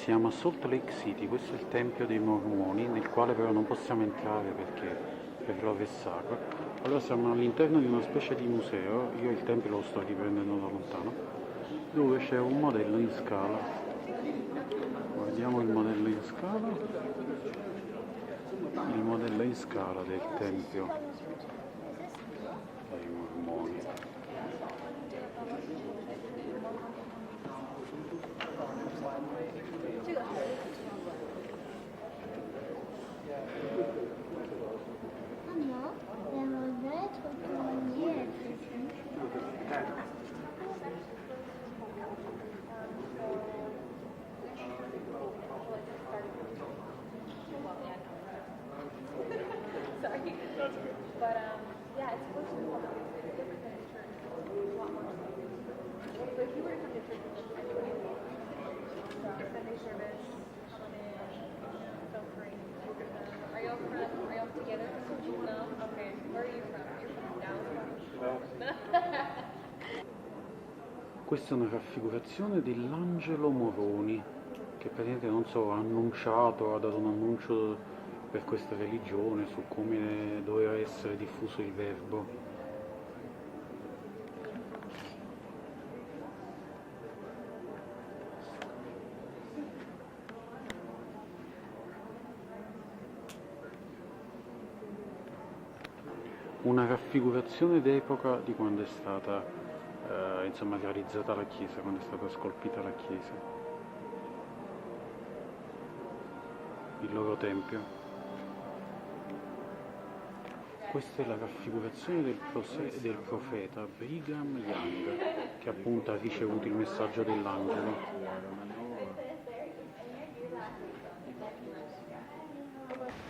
chiama Salt Lake City, questo è il tempio dei Mormoni, nel quale però non possiamo entrare perché per loro è sacro. Allora siamo all'interno di una specie di museo, io il tempio lo sto riprendendo da lontano, dove c'è un modello in scala. Guardiamo il modello in scala. Il modello in scala del tempio dei Mormoni. Sorry. But yeah, it's supposed to be public. It's different than a church. A lot more. So if you were to come to church, Sunday service, come in, feel free. Are you all together? No? Okay. Where are you from? You're from downtown? Questa è una raffigurazione dell'angelo Moroni, che praticamente, non so, ha annunciato, ha dato un annuncio per questa religione su come doveva essere diffuso il verbo. Una raffigurazione d'epoca di quando è stata realizzata la chiesa, quando è stata scolpita la chiesa, il loro tempio. Questa è la raffigurazione del profeta Brigham Young, che appunto ha ricevuto il messaggio dell'angelo.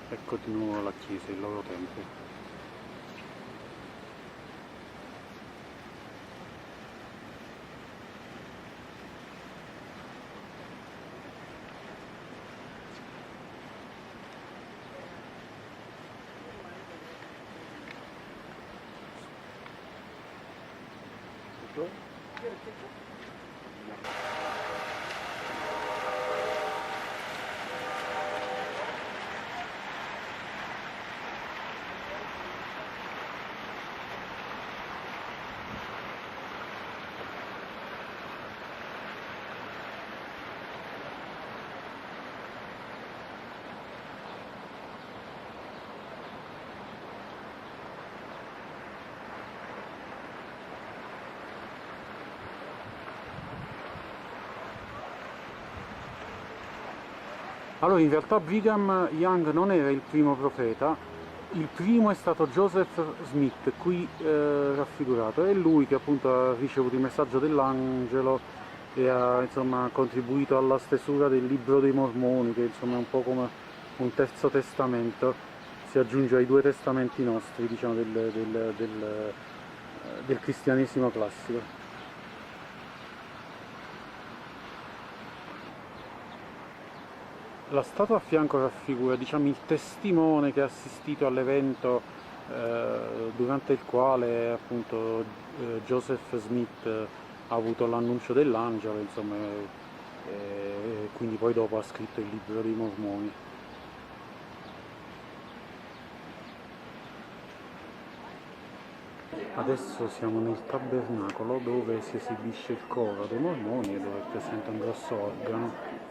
Ecco di nuovo la chiesa, il loro tempio. Allora, in realtà Brigham Young non era il primo profeta, il primo è stato Joseph Smith, qui raffigurato, è lui che appunto ha ricevuto il messaggio dell'angelo e ha contribuito alla stesura del libro dei Mormoni, che insomma è un po' come un terzo testamento, si aggiunge ai due testamenti nostri, diciamo, del cristianesimo classico. La statua a fianco raffigura, diciamo, il testimone che ha assistito all'evento durante il quale appunto Joseph Smith ha avuto l'annuncio dell'angelo, insomma, e quindi poi dopo ha scritto il libro dei Mormoni. Adesso siamo nel tabernacolo dove si esibisce il coro dei Mormoni e dove è presente un grosso organo.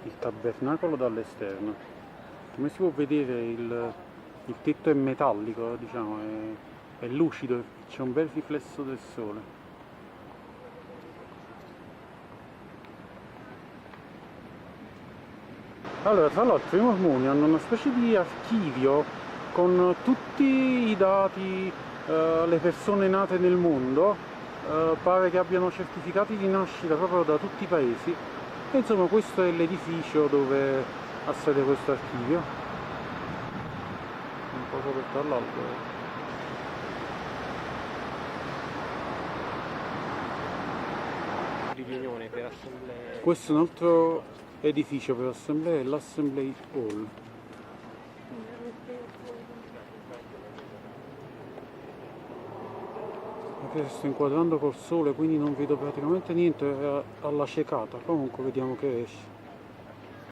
Il tabernacolo dall'esterno, come si può vedere il tetto è metallico, diciamo, è lucido, c'è un bel riflesso del sole. Allora, tra l'altro i Mormoni hanno una specie di archivio con tutti i dati, le persone nate nel mondo, pare che abbiano certificati di nascita proprio da tutti i paesi. E insomma, questo è l'edificio dove ha sede questo archivio, un po' cosa aperta all'altro. Riunione per assemblee. Questo è un altro edificio per assemblee, l'Assembly Hall. Anche se sto inquadrando col sole, quindi non vedo praticamente niente, è alla cecata, comunque vediamo che esce.